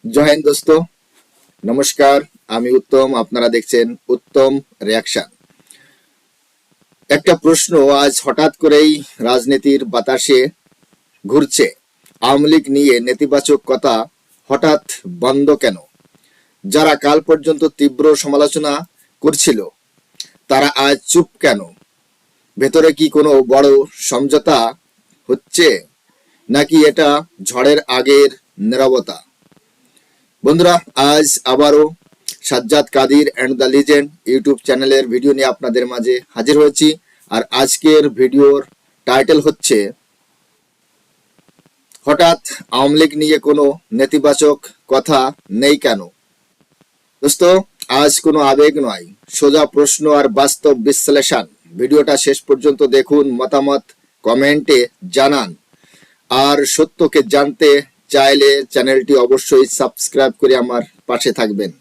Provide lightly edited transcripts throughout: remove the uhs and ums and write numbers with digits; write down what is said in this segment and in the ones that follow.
জয় হিন্দ দোস্ত, নমস্কার। আমি উত্তম, আপনারা দেখছেন উত্তম রিয়াকশন। একটা প্রশ্ন আজ হঠাৎ করেই রাজনীতির বাতাসে ঘুরছে। আওয়ামী লীগ নিয়ে নেতিবাচক কথা হঠাৎ বন্ধ কেন? যারা কাল পর্যন্ত তীব্র সমালোচনা করছিল তারা আজ চুপ কেন? ভেতরে কি কোনো বড় সমঝোতা হচ্ছে, নাকি এটা ঝড়ের আগের নীরবতা? বন্ধুরা, আজ আবারও Sajjad Kadir and the legend YouTube চ্যানেলের ভিডিও নিয়ে আপনাদের মাঝে হাজির হয়েছি। আর আজকের ভিডিওর টাইটেল হচ্ছে হঠাৎ আওয়ামী লীগ নিয়ে কোনো নেতিবাচক কথা নেই কেন? দোস্ত, আজ কোনো আবেগ নয়, সোজা প্রশ্ন আর বাস্তব বিশ্লেষণ। ভিডিওটা শেষ পর্যন্ত দেখুন, মতামত কমেন্টে জানান। আর সত্যকে জানতে চাইলে চ্যানেলটি অবশ্যই সাবস্ক্রাইব করে আমার পাশে থাকবেন।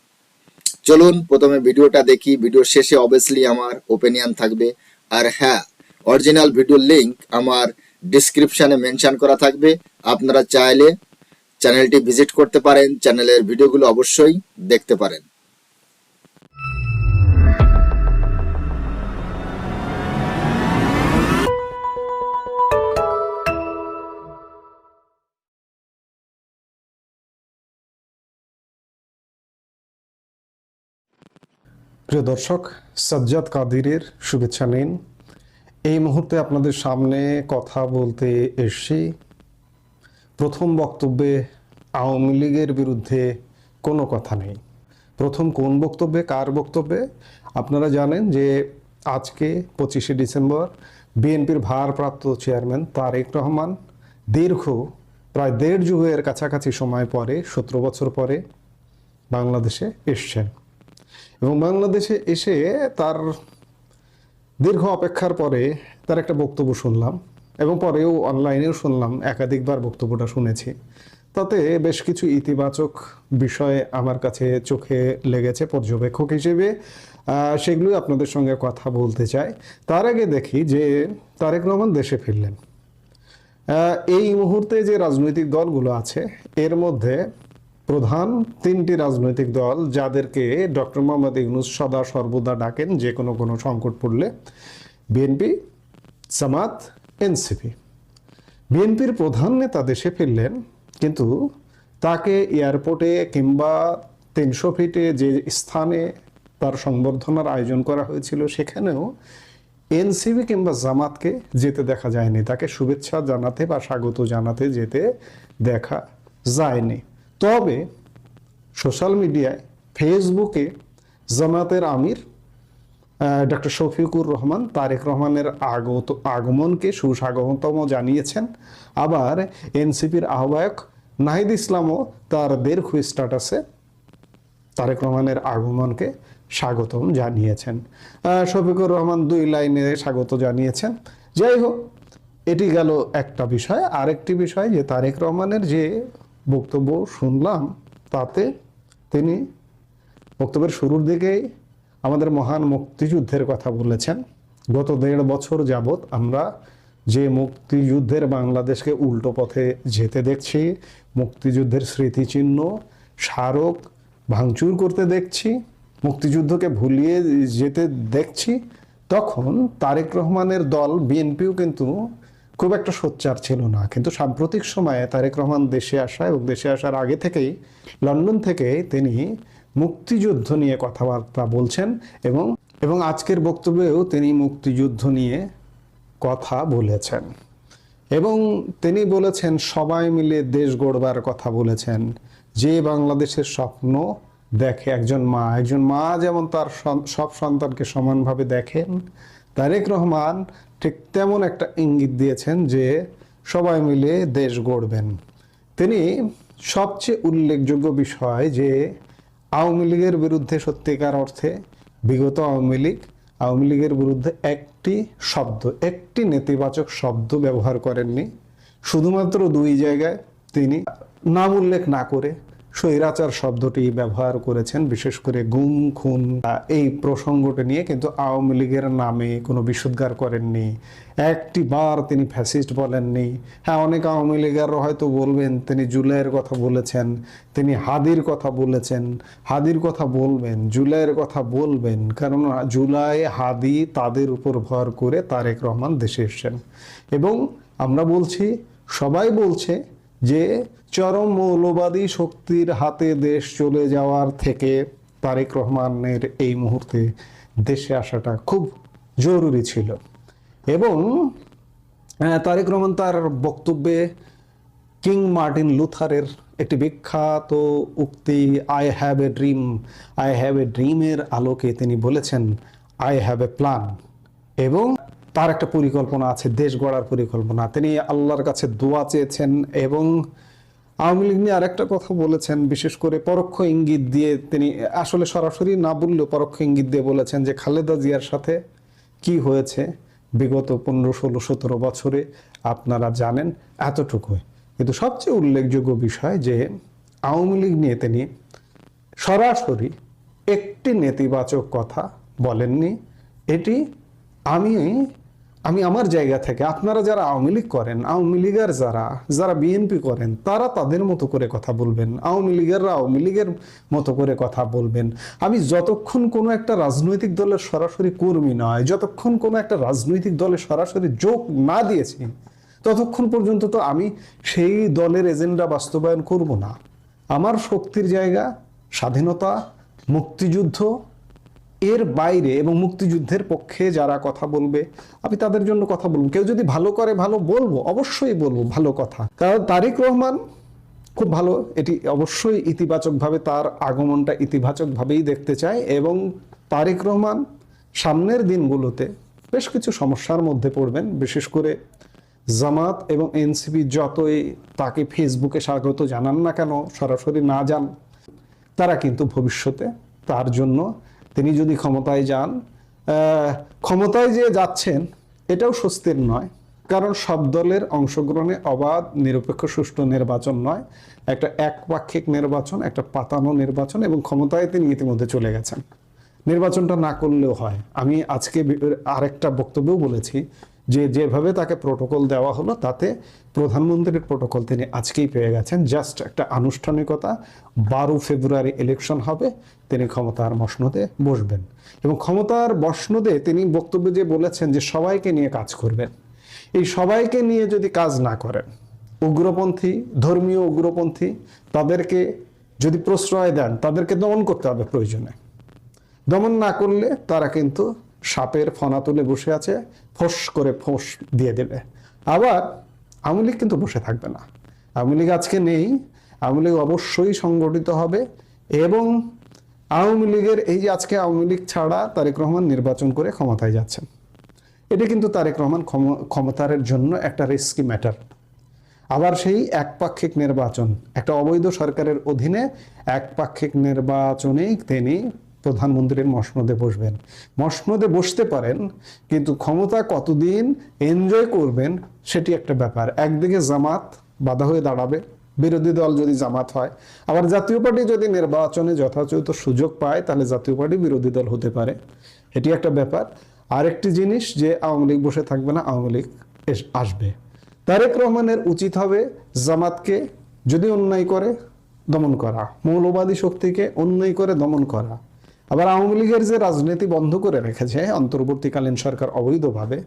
চলুন প্রথমে ভিডিওটা দেখি। ভিডিও শেষে অবভিয়াসলি আমার ওপিনিয়ন থাকবে। আর হ্যাঁ, অরিজিনাল ভিডিওর লিংক আমার ডিসক্রিপশনে মেনশন করা থাকবে। আপনারা চাইলে চ্যানেলটি ভিজিট করতে পারেন, চ্যানেলের ভিডিওগুলো অবশ্যই দেখতে পারেন। প্রিয় দর্শক, সাজ্জাদ কাদিরের শুভেচ্ছা নিন। এই মুহূর্তে আপনাদের সামনে কথা বলতে এসেছি। প্রথম বক্তব্যে আওয়ামী লীগের বিরুদ্ধে কোনো কথা নেই। প্রথম কোন বক্তব্যে, কার বক্তব্যে? আপনারা জানেন যে আজকে 25শে ডিসেম্বর বিএনপির ভারপ্রাপ্ত চেয়ারম্যান তারেক রহমান প্রায় দেড় যুগের কাছাকাছি সময় পরে, 17 বছর পরে বাংলাদেশে এসছেন। এবং বাংলাদেশে এসে তার দীর্ঘ অপেক্ষার পরে তার একটা বক্তব্য শুনলাম, এবং পরেও অনলাইনেও শুনলাম, একাধিকবার বক্তব্যটা শুনেছি। তাতে বেশ কিছু ইতিবাচক বিষয় আমার কাছে চোখে লেগেছে পর্যবেক্ষক হিসেবে। সেগুলো আপনাদের সঙ্গে কথা বলতে চাই। তার আগে দেখি যে তারেক রহমান দেশে ফিরলেন। এই মুহূর্তে যে রাজনৈতিক দলগুলো আছে এর মধ্যে প্রধান তিনটি রাজনৈতিক দল, যাদেরকে ডক্টর মোহাম্মদ ইউনূস সদা সর্বদা ডাকেন যে কোনো সংকট পড়লে: বিএনপি, জামাত, এনসিপি। বিএনপির প্রধান নেতা দেশে ফিরলেন, কিন্তু তাকে এয়ারপোর্টে কিংবা 300 ফিটে যে স্থানে তার সংবর্ধনার আয়োজন করা হয়েছিল সেখানেও এনসিপি কিংবা জামাতকে যেতে দেখা যায়নি। তাকে শুভেচ্ছা জানাতে বা স্বাগত জানাতে যেতে দেখা যায়নি। তবে সোশ্যাল মিডিয়ায়, ফেসবুকে জামাতের আমির ডক্টর শফিকুর রহমান তারেক রহমানের আগমনকে সুস্বাগতম জানিয়েছেন। আবার এনসিপির আহ্বায়ক নাহিদ ইসলামও তার দীর্ঘ স্ট্যাটাসে তারেক রহমানের আগমনকে স্বাগতম জানিয়েছেন। শফিকুর রহমান 2 লাইনে স্বাগত জানিয়েছেন। যাই হোক, এটি গেল একটা বিষয়। আরেকটি বিষয় যে তারেক রহমানের যে বক্তব্য শুনলাম, তাতে তিনি বক্তব্যের শুরুর দিকেই আমাদের মহান মুক্তিযুদ্ধের কথা বলেছেন। গত 1.5 বছর যাবৎ আমরা যে মুক্তিযুদ্ধের বাংলাদেশকে উল্টো পথে যেতে দেখছি, মুক্তিযুদ্ধের স্মৃতিচিহ্ন, স্মারক ভাঙচুর করতে দেখছি, মুক্তিযুদ্ধকে ভুলিয়ে যেতে দেখছি, তখন তারেক রহমানের দল বিএনপিও কিন্তু খুব একটা সোচ্চার ছিল না। কিন্তু সাম্প্রতিক সময়ে তারেক রহমান দেশে আসা এবং দেশে আসার আগে থেকেই লন্ডন থেকে তিনি মুক্তিযুদ্ধ নিয়ে কথাবার্তা বলছেন, এবং আজকের বক্তব্যেও তিনি মুক্তিযুদ্ধ নিয়ে কথা বলেছেন। এবং তিনি বলেছেন সবাই মিলে দেশ গড়বার কথা বলেছেন। যে বাংলাদেশের স্বপ্ন দেখে একজন মা যেমন তার সব সন্তানকে সমানভাবে দেখেন, তারেক রহমান ঠিক তেমন একটা ইঙ্গিত দিয়েছেন যে সবাই মিলে দেশ গড়বেন। তিনি সবচেয়ে উল্লেখযোগ্য বিষয় যে আওয়ামী লীগের বিরুদ্ধে সত্যিকার অর্থে বিগত আওয়ামী লীগের বিরুদ্ধে একটি নেতিবাচক শব্দ ব্যবহার করেননি। শুধুমাত্র 2 জায়গায় তিনি নাম উল্লেখ না করে স্বৈরাচার শব্দটি ব্যবহার করেছেন, বিশেষ করে গুম খুন এই প্রসঙ্গটি নিয়ে, কিন্তু আওয়ামী লীগের নামে কোনো বিশুদ্ধার করেননি। একটি বার তিনি ফ্যাসিস্ট বলেননি। হ্যাঁ, অনেক আওয়ামী লীগের হয়তো বলবেন তিনি জুলাইয়ের কথা বলেছেন, তিনি হাদির কথা বলেছেন। হাদির কথা বলবেন, জুলাইয়ের কথা বলবেন, কারণ জুলাই হাদি তাদের উপর ভর করে তারেক রহমান দেশে এসেছেন। এবং আমরা বলছি, সবাই বলছে যে চরম মৌলবাদী শক্তির হাতে দেশ চলে যাওয়ার থেকে তারেক রহমানের এই মুহূর্তে দেশে আসাটা খুব জরুরি ছিল। এবং তারেক রহমান তার বক্তব্যে কিং মার্টিন লুথারের একটি বিখ্যাত উক্তি আই হ্যাভ এ ড্রিমের আলোকে তিনি বলেছেন আই হ্যাভ এ প্ল্যান। এবং তার একটা পরিকল্পনা আছে, দেশ গড়ার পরিকল্পনা। তিনি আল্লাহর কাছে দোয়া চেয়েছেন এবং আওয়ামী লীগ নিয়ে আরেকটা কথা বলেছেন, বিশেষ করে পরোক্ষ ইঙ্গিত দিয়ে। তিনি আসলে সরাসরি না বললেও পরোক্ষ ইঙ্গিত দিয়ে বলেছেন যে খালেদা জিয়ার সাথে কি হয়েছে বিগত 15, 16, 17 বছরে আপনারা জানেন, এতটুকুই। কিন্তু সবচেয়ে উল্লেখযোগ্য বিষয় যে আওয়ামী লীগ নিয়ে তিনি সরাসরি একটি নেতিবাচক কথা বলেননি। এটি আমি আমার জায়গা থেকে, আপনারা যারা আওয়ামী লীগ করেন, আওয়ামী লীগের যারা বিএনপি করেন, তারা তাদের মতো করে কথা বলবেন, আওয়ামী লীগেররা আওয়ামী লীগের মতো করে কথা বলবেন। আমি যতক্ষণ কোনো একটা রাজনৈতিক দলের সরাসরি কর্মী নয়, যতক্ষণ কোনো একটা রাজনৈতিক দলে সরাসরি যোগ না দিয়েছি, ততক্ষণ পর্যন্ত তো আমি সেই দলের এজেন্ডা বাস্তবায়ন করব না। আমার শক্তির জায়গা স্বাধীনতা, মুক্তিযুদ্ধ, এর বাইরে এবং মুক্তিযুদ্ধের পক্ষে যারা কথা বলবে আমি তাদের জন্য কথা বলবো। কেউ যদি ভালো করে ভালো বলবো, অবশ্যই বলবো ভালো কথা। কারণ তারেক রহমান খুব ভালো, এটি অবশ্যই ইতিবাচকভাবে, তার আগমনটা ইতিবাচকভাবেই দেখতে চায়। এবং তারেক রহমান সামনের দিনগুলোতে বেশ কিছু সমস্যার মধ্যে পড়বেন, বিশেষ করে জামাত এবং এনসিপি যতই তাকে ফেসবুকে স্বাগত জানান না কেন, সরাসরি না যান, তারা কিন্তু ভবিষ্যতে তার জন্য, তিনি যদি ক্ষমতায় যান, ক্ষমতায় যে যাচ্ছেন এটাও স্বস্তির নয়। কারণ সব দলের অংশগ্রহণে অবাধ, নিরপেক্ষ, সুষ্ঠু নির্বাচন নয়, একটা একপাক্ষিক নির্বাচন, একটা পাতানো নির্বাচন। এবং ক্ষমতায় তিনি ইতিমধ্যে চলে গেছেন, নির্বাচনটা না করলেও হয়। আমি আজকে আরেকটা বক্তব্যও বলেছি যে যেভাবে তাকে প্রোটোকল দেওয়া হলো, তাতে প্রধানমন্ত্রীর প্রোটোকল তিনি আজকেই পেয়ে গেছেন। জাস্ট একটা আনুষ্ঠানিকতা, 12 ফেব্রুয়ারি ইলেকশন হবে, তিনি ক্ষমতার মসনদে বসবেন। এবং ক্ষমতার মসনদে তিনি বক্তব্যে যে বলেছেন যে সবাইকে নিয়ে কাজ করবেন, এই সবাইকে নিয়ে যদি কাজ না করেন, উগ্রপন্থী, ধর্মীয় উগ্রপন্থী, তাদেরকে যদি প্রশ্রয় দেন, তাদেরকে দমন করতে হবে প্রয়োজনে। দমন না করলে তারা কিন্তু সাপের ফনা তুলে বসে আছে, ফোঁস করে ফোঁস দিয়ে দেবে। আবার আওয়ামী লীগ কিন্তু বসে থাকবে না। আওয়ামী লীগ আজকে নেই, আওয়ামী লীগ অবশ্যই সংগঠিত হবে। এবং আওয়ামী লীগের এই যে আজকে আওয়ামী লীগ ছাড়া তারেক রহমান নির্বাচন করে ক্ষমতায় যাচ্ছেন, এটা কিন্তু তারেক রহমান ক্ষমতার জন্য একটা রিস্কি ম্যাটার। আবার সেই একপাক্ষিক নির্বাচন, একটা অবৈধ সরকারের অধীনে একপাক্ষিক নির্বাচনেই তিনি প্রধানমন্ত্রীর মসনদে বসবেন। মসনদে বসতে পারেন, কিন্তু ক্ষমতা কতদিন এনজয় করবেন সেটি একটা ব্যাপার। একদিকে জামাত বাধা হয়ে দাঁড়াবে, বিরোধী দল যদি জামাত হয়। আবার জাতীয় পার্টি যদি নির্বাচনে যথাযথ সুযোগ পায়, তাহলে জাতীয় পার্টি বিরোধী দল হতে পারে, এটি একটা ব্যাপার। আরেকটি জিনিস যে আওয়ামী লীগ বসে থাকবে না, আওয়ামী লীগ আসবে। তারেক রহমানের উচিত হবে জামাতকে যদি অন্যায় করে দমন করা, মৌলবাদী শক্তিকে অন্যায় করে দমন করা। আবার আওয়ামী লীগের যে রাজনীতি বন্ধ করে রেখেছে অন্তর্বর্তীকালীন সরকার অবৈধভাবে,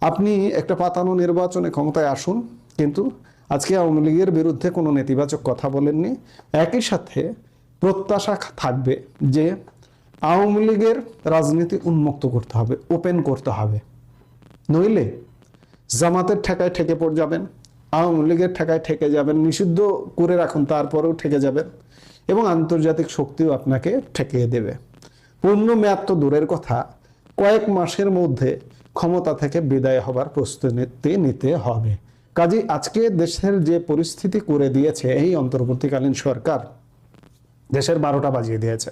আপনি একটা পাতানো নির্বাচনে ক্ষমতায় আসুন, কিন্তু আজকে আওয়ামী লীগের বিরুদ্ধে কোনো নেতিবাচক কথা বলেননি। একই সাথে প্রত্যাশা থাকবে যে আওয়ামী লীগের রাজনীতি উন্মুক্ত করতে হবে, ওপেন করতে হবে, নইলে জামাতের ঠেকায় ঠেকে পড়ে যাবেন, আওয়ামী লীগের ঠেকায় ঠেকে যাবেন, নিষিদ্ধ করে রাখুন তারপরেও ঠেকে যাবেন, এবং আন্তর্জাতিক শক্তিও আপনাকে ঠেকিয়ে দেবে। পূর্ণ মেয়াদ তো দূরের কথা, কয়েক মাসের মধ্যে ক্ষমতা থেকে বিদায় হবার প্রস্তুতি নিতে হবে। কাজে আজকে দেশের যে পরিস্থিতি করে দিয়েছে এই অন্তর্বর্তীকালীন সরকার, দেশের 12টা বাজিয়ে দিয়েছে।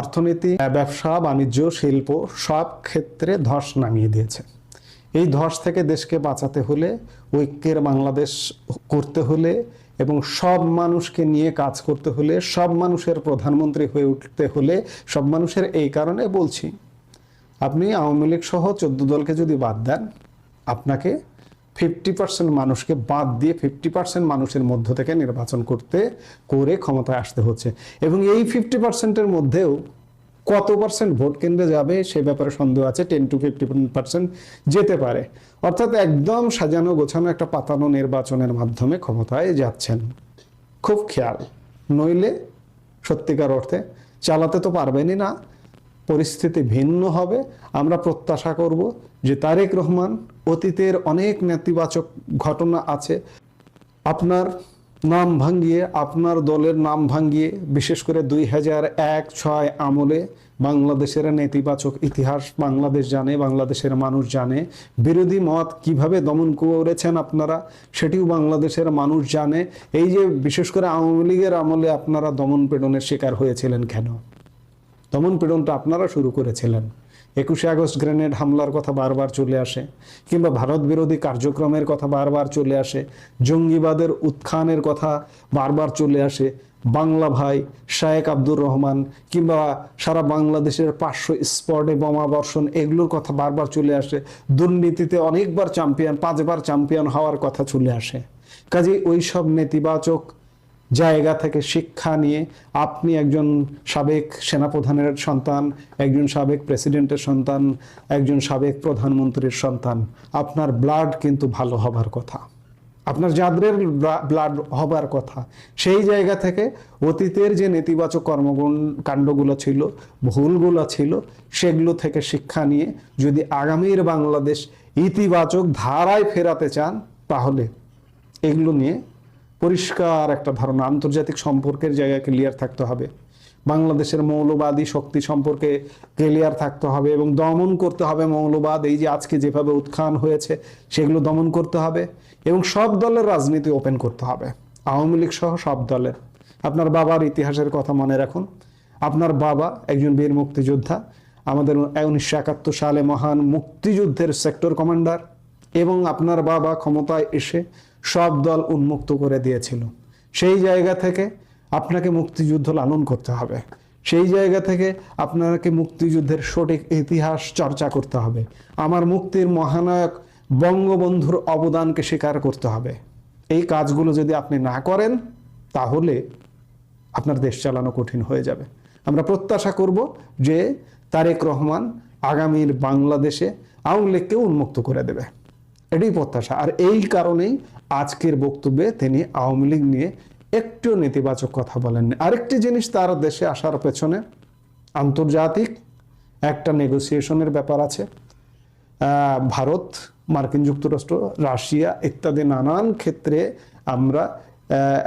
অর্থনীতি, ব্যবসা বাণিজ্য, শিল্প সব ক্ষেত্রে ধস নামিয়ে দিয়েছে। এই ধস থেকে দেশকে বাঁচাতে হলে, ঐক্যের বাংলাদেশ করতে হলে এবং সব মানুষকে নিয়ে কাজ করতে হলে, সব মানুষের প্রধানমন্ত্রী হয়ে উঠতে হলে, সব মানুষের, এই কারণে বলছি, আপনি আওয়ামী লীগ সহ 14 দলকে যদি বাদ দেন, আপনাকে 50% মানুষকে বাদ দিয়ে 50% মানুষের মধ্য থেকে নির্বাচন করে ক্ষমতায় আসতে হচ্ছে। এবং এই 50%-এর মধ্যেও কত পার্সেন্ট ভোট কেন্দ্রে যাবে সে ব্যাপারে সন্দেহ আছে। 10 to 50% যেতে পারে। অর্থাৎ একদম সাজানো গোছানো একটা পাতানো নির্বাচনের মাধ্যমে ক্ষমতায় যাচ্ছেন। খুব খেয়াল, নইলে সত্যিকার অর্থে চালাতে তো পারবেনই না, পরিস্থিতি ভিন্ন হবে। আমরা প্রত্যাশা করব যে তারেক রহমান, অতীতের অনেক নেতিবাচক ঘটনা আছে, আপনার নাম ভাঙিয়ে, আপনার দলের নাম ভাঙিয়ে, বিশেষ করে 2001-06 আমলে বাংলাদেশের নেতিবাচক ইতিহাস বাংলাদেশ জানে, বাংলাদেশের মানুষ জানে। বিরোধী মত কিভাবে দমন করেছেন আপনারা, সেটিও বাংলাদেশের মানুষ জানে। এই যে বিশেষ করে আওয়ামী লীগের আমলে আপনারা দমন পীড়নের শিকার হয়েছিলেন কেন? দমন পীড়নটা আপনারা শুরু করেছিলেন। 21শে আগস্ট গ্রেনেড হামলার কথা বারবার চলে আসে, কিংবা ভারত বিরোধী কার্যক্রমের কথা বারবার চলে আসে, জঙ্গিবাদের উত্থানের কথা বারবার চলে আসে। বাংলা ভাই, শায়েক আব্দুর রহমান, কিংবা সারা বাংলাদেশের 500 স্পটে বোমা বর্ষণ, এগুলোর কথা বারবার চলে আসে। দুর্নীতিতে অনেকবার চ্যাম্পিয়ন, 5বার চ্যাম্পিয়ন হওয়ার কথা চলে আসে। কাজেই ওই সব নেতিবাচক জায়গা থেকে শিক্ষা নিয়ে আপনি একজন সাবেক সেনাপ্রধানের সন্তান, একজন সাবেক প্রেসিডেন্টের সন্তান, একজন সাবেক প্রধানমন্ত্রীর সন্তান, আপনার ব্লাড কিন্তু ভালো হবার কথা, আপনার জাদ্রের ব্লাড হবার কথা। সেই জায়গা থেকে অতীতের যে নেতিবাচক কর্মকাণ্ডগুলো ছিল, ভুলগুলো ছিল, সেগুলো থেকে শিক্ষা নিয়ে যদি আগামীর বাংলাদেশ ইতিবাচক ধারায় ফেরাতে চান, তাহলে এগুলো নিয়ে পরিষ্কার একটা ধারণা, আন্তর্জাতিক সম্পর্কের জায়গায় ক্লিয়ার থাকতে হবে, বাংলাদেশের মৌলবাদী শক্তি সম্পর্কে ক্লিয়ার থাকতে হবে, এবং দমন করতে হবে মৌলবাদ। এই যে আজকে যেভাবে উত্থান হয়েছে, সেগুলো দমন করতে হবে, এবং সব দলের রাজনীতি ওপেন করতে হবে, আওয়ামী লীগ সহ সব দলের। আপনার বাবার ইতিহাসের কথা মনে রাখুন। আপনার বাবা একজন বীর মুক্তিযোদ্ধা, আমাদের 1971 সালে মহান মুক্তিযুদ্ধের সেক্টর কমান্ডার, এবং আপনার বাবা ক্ষমতায় এসে সব দল উন্মুক্ত করে দিয়েছিল। সেই জায়গা থেকে আপনাকে মুক্তিযুদ্ধ লালন করতে হবে, সেই জায়গা থেকে আপনাকে মুক্তিযুদ্ধের সঠিক ইতিহাস চর্চা করতে হবে, আমার মুক্তির মহানায়ক বঙ্গবন্ধুর অবদানকে স্বীকার করতে হবে। এই কাজগুলো যদি আপনি না করেন, তাহলে আপনার দেশ চালানো কঠিন হয়ে যাবে। আমরা প্রত্যাশা করব যে তারেক রহমান আগামীর বাংলাদেশে আওয়ামী লীগকে উন্মুক্ত করে দেবে, এটাই প্রত্যাশা। আর এই কারণেই আজকের বক্তব্যে তিনি আওয়ামী লীগ নিয়ে একটু নেতিবাচক কথা বলেননি। আরেকটি জিনিস, তার দেশে আসার পেছনে আন্তর্জাতিক একটা নেগোসিয়েশনের ব্যাপার আছে। ভারত, মার্কিন যুক্তরাষ্ট্র, রাশিয়া ইত্যাদি নানান ক্ষেত্রে আমরা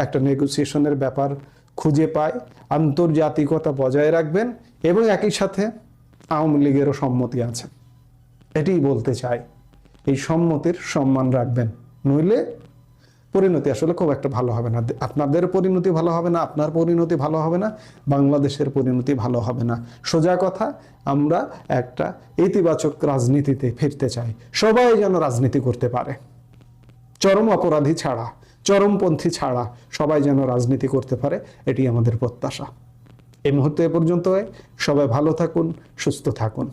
একটা নেগোসিয়েশনের ব্যাপার খুঁজে পাই। আন্তর্জাতিকতা বজায় রাখবেন, এবং একই সাথে আওয়ামী লীগেরও সম্মতি আছে, এটাই বলতে চাই। এই সম্মতির সম্মান রাখবেন, নইলে পরিণতি আসলে খুব একটা ভালো হবে না। আপনাদের পরিণতি ভালো হবে না, আপনার পরিণতি ভালো হবে না, বাংলাদেশের পরিণতি ভালো হবে না। সোজা কথা, আমরা একটা ইতিবাচক রাজনীতিতে ফিরতে চাই। সবাই যেন রাজনীতি করতে পারে, চরম অপরাধী ছাড়া, চরমপন্থী ছাড়া সবাই যেন রাজনীতি করতে পারে, এটি আমাদের প্রত্যাশা। এই মুহূর্তে এ পর্যন্ত। সবাই ভালো থাকুন, সুস্থ থাকুন।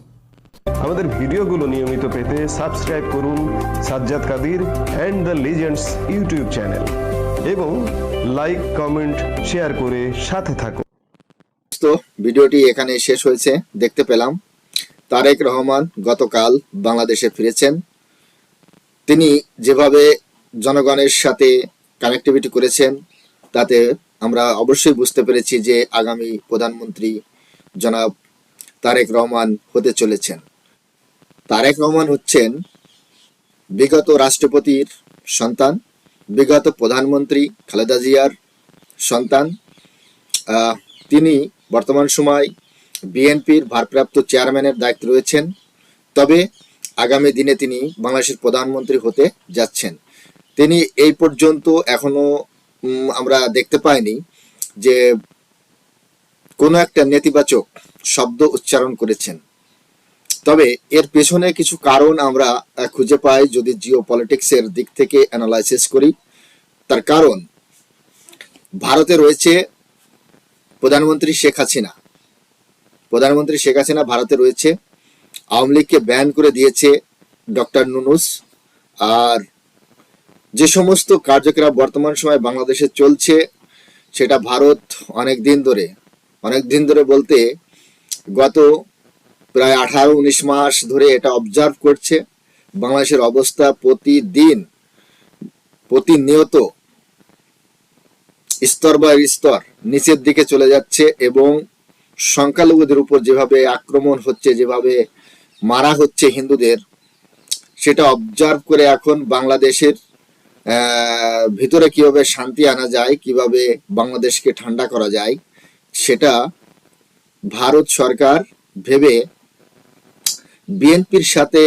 আমাদের ভিডিওগুলো নিয়মিত পেতে সাবস্ক্রাইব করুন Sajjad Kadir and the legends YouTube channel, এবং লাইক, কমেন্ট, শেয়ার করে সাথে থাকুন। তো ভিডিওটি এখানে শেষ হয়েছে। দেখতে পেলাম তারেক রহমান গতকাল বাংলাদেশে ফিরেছেন। তিনি যেভাবে জনগণের সাথে কানেক্টিভিটি করেছেন, তাতে আমরা অবশ্যই বুঝতে পেরেছি যে আগামী প্রধানমন্ত্রী জনাব তারেক রহমান হতে চলেছেন। তারেক রহমান হচ্ছেন বিগত রাষ্ট্রপতির সন্তান, বিগত প্রধানমন্ত্রী খালেদা জিয়ার সন্তান। তিনি বর্তমান সময় বিএনপির ভারপ্রাপ্ত চেয়ারম্যানের দায়িত্বে রয়েছেন। তবে আগামী দিনে তিনি বাংলাদেশের প্রধানমন্ত্রী হতে যাচ্ছেন। তিনি এই পর্যন্ত এখনো আমরা দেখতে পাইনি যে কোনো একটা নেতিবাচক শব্দ উচ্চারণ করেছেন। তবে এর পেছনে কিছু কারণ আমরা খুঁজে পাই যদি জিও পলিটিক্সের দিক থেকে অ্যানালাইসিস করি। তার কারণ ভারতে রয়েছে প্রধানমন্ত্রী শেখ হাসিনা। প্রধানমন্ত্রী শেখ হাসিনা ভারতে রয়েছে। আওয়ামী লীগকে ব্যান করে দিয়েছে ডক্টর ইউনূস। আর যে সমস্ত কার্যকলাপ বর্তমান সময় বাংলাদেশে চলছে সেটা ভারত অনেক দিন ধরে বলতে গত প্রায় 18-19 মাস ধরে এটা অবজার্ভ করছে। বাংলাদেশের অবস্থা প্রতিনিয়ত স্তর বাই স্তর নিচের দিকে চলে যাচ্ছে এবং সংখ্যালঘুদের উপর যেভাবে আক্রমণ হচ্ছে, যেভাবে মারা হচ্ছে হিন্দুদের, সেটা অবজার্ভ করে এখন বাংলাদেশের ভিতরে কিভাবে শান্তি আনা যায়, কিভাবে বাংলাদেশকে ঠান্ডা করা যায়, সেটা ভারত সরকার ভেবে বিএনপির সাথে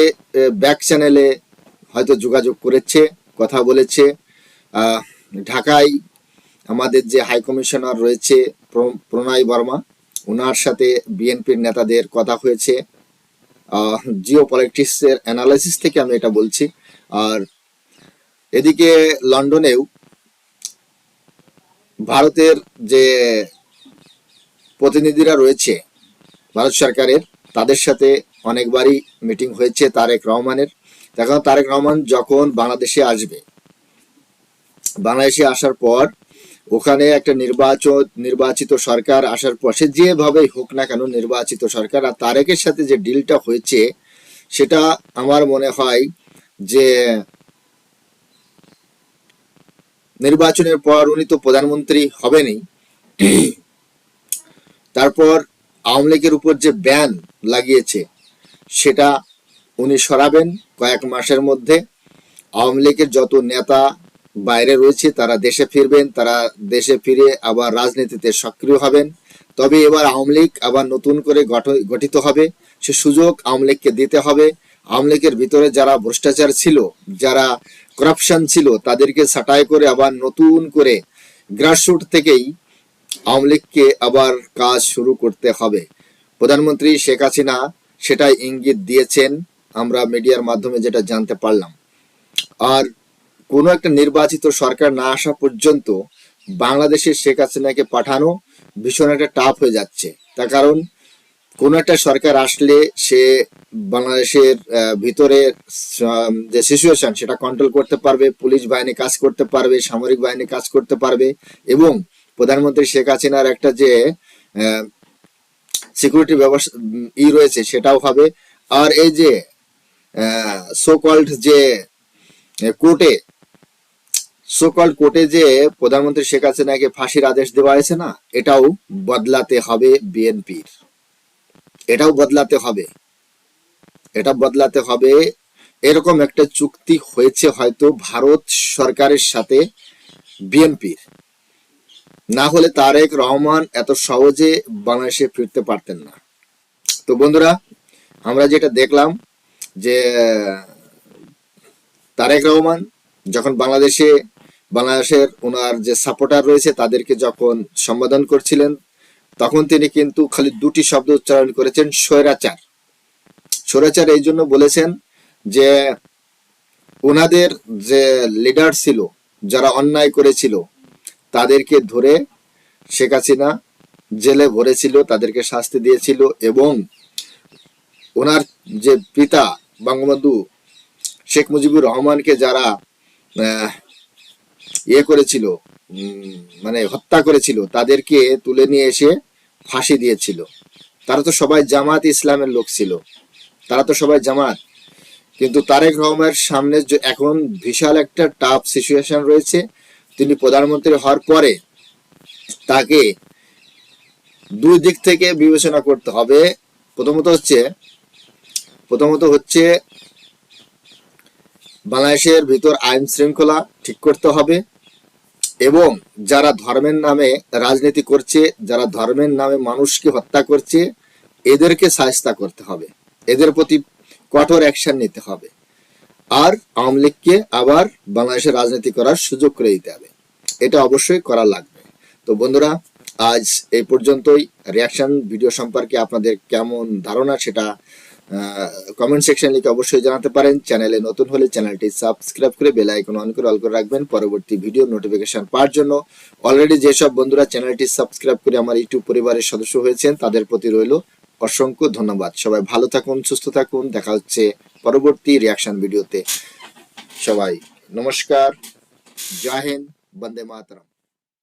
ব্যাক চ্যানেলে হয়তো যোগাযোগ করেছে, কথা বলেছে। ঢাকায় আমাদের যে হাই কমিশনার রয়েছে প্রণয় বর্মা, ওনার সাথে বিএনপির নেতাদের কথা হয়েছে। জিও পলিটিক্সের অ্যানালাইসিস থেকে আমি এটা বলছি। আর এদিকে লন্ডনেও ভারতের যে প্রতিনিধিরা রয়েছে ভারত সরকারের, তাদের সাথে অনেকবারই মিটিং হয়েছে তারেক রহমানের। এখন তারেক রহমান যখন বাংলাদেশে আসবে, বাংলাদেশে আসার পর ওখানে একটা নির্বাচিত সরকার আসার পর, সে যেভাবেই হোক না কেন নির্বাচিত সরকার, আর তারেকের সাথে যে ডিলটা হয়েছে সেটা আমার মনে হয় যে নির্বাচনের পর উনি তো প্রধানমন্ত্রী হবেনই, তারপর আওয়ামী লীগের উপর যে ব্যান লাগিয়েছে সেটা উনি সরাবেন কয়েক মাসের মধ্যে। আওয়ামী লীগের যত নেতা বাইরে রয়েছে তারা দেশে ফিরবেন, তারা দেশে ফিরে আবার রাজনীতিতে সক্রিয় হবেন। তবে এবার আওয়ামী লীগ আবার নতুন করে গঠিত হবে, সে সুযোগ আওয়ামী লীগকে দিতে হবে। আওয়ামী লীগের ভিতরে যারা ভ্রষ্টাচার ছিল, যারা করাপশন ছিল, তাদেরকে ছাঁটাই করে আবার নতুন করে গ্রাসরুট থেকেই আওয়ামী লীগকে আবার কাজ শুরু করতে হবে। প্রধানমন্ত্রী শেখ হাসিনা সেটাই ইঙ্গিত দিয়েছেন, আমরা মিডিয়ার মাধ্যমে যেটা জানতে পারলাম। আর কোনো একটা নির্বাচিত সরকার না আসা পর্যন্ত বাংলাদেশের শেখ হাসিনাকে পাঠানো ভীষণ একটা টাফ হয়ে যাচ্ছে। তার কারণ কোন একটা সরকার আসলে সে বাংলাদেশের ভিতরে যে সিচুয়েশন সেটা কন্ট্রোল করতে পারবে, পুলিশ বাহিনী কাজ করতে পারবে, সামরিক বাহিনী কাজ করতে পারবে, এবং প্রধানমন্ত্রী শেখ হাসিনার একটা যে সিকিউরিটি ব্যবস্থা রয়েছে সেটাও হবে। আর এই যে সোকল্ড যে কোর্টে যে প্রধানমন্ত্রী শেখ হাসিনাকে ফাঁসির আদেশ দেওয়া হয়েছে না, এটাও বদলাতে হবে বিএনপির, এটাও বদলাতে হবে। এরকম একটা চুক্তি হয়েছে হয়তো ভারত সরকারের সাথে বিএনপির, না হলে তারেক রহমান এত সহজে বাংলাদেশে ফিরতে পারতেন না। তো বন্ধুরা, আমরা যেটা দেখলাম যে তারেক রহমান যখন বাংলাদেশের ওনার যে সাপোর্টার রয়েছে তাদেরকে যখন সম্বোধন করছিলেন, তখন তিনি কিন্তু খালি দুটি শব্দ উচ্চারণ করেছেন, স্বৈরাচার। এই জন্য বলেছেন যে ওনাদের যে লিডার ছিল, যারা অন্যায় করেছিল, তাদেরকে ধরে শেখ হাসিনা জেলে ভরেছিল, তাদেরকে শাস্তি দিয়েছিল, এবং ওনার যে পিতা বঙ্গবন্ধু শেখ মুজিবুর রহমানকে যারা করেছিল, মানে হত্যা করেছিল, তাদেরকে তুলে নিয়ে এসে ফাঁসি দিয়েছিল। তারা তো সবাই জামাত ইসলামের লোক ছিল, তারা তো সবাই জামাত। কিন্তু তারেক রহমানের সামনে এখন বিশাল একটা টাফ সিচুয়েশন রয়েছে। তিনি প্রধানমন্ত্রী হওয়ার পরে তাকে দুই দিক থেকে বিবেচনা করতে হবে। প্রথমত হচ্ছে বাংলাদেশের ভিতর আইন শৃঙ্খলা ঠিক করতে হবে, এবং যারা ধর্মের নামে রাজনীতি করছে, যারা ধর্মের নামে মানুষকে হত্যা করছে, এদেরকে শায়েস্তা করতে হবে, এদের প্রতি কঠোর অ্যাকশন নিতে হবে। আর আওয়ামী লীগকে আবার বাংলাদেশের রাজনীতি করার সুযোগ করে দিতে হবে, এটা অবশ্যই করা লাগবে। তো বন্ধুরা, আজ এই পর্যন্তই। রিয়াকশন ভিডিও সম্পর্কে আপনাদের কেমন ধারণা সেটা কমেন্ট সেকশন লিখে অবশ্যই জানাতে পারেন। চ্যানেলে নতুন হলে চ্যানেলটি সাবস্ক্রাইব করে বেল আইকন অন করে অল করে রাখবেন পরবর্তী ভিডিও নোটিফিকেশন পাওয়ার জন্য। অলরেডি যেসব বন্ধুরা চ্যানেলটি সাবস্ক্রাইব করে আমার ইউটিউব পরিবারের সদস্য হয়েছেন তাদের প্রতি রইল অসংখ্য ধন্যবাদ। সবাই ভালো থাকুন, সুস্থ থাকুন। দেখা হচ্ছে পরবর্তী রিয়াকশন ভিডিওতে। সবাই নমস্কার, জয় হিন্দ, বন্দে মাতরম।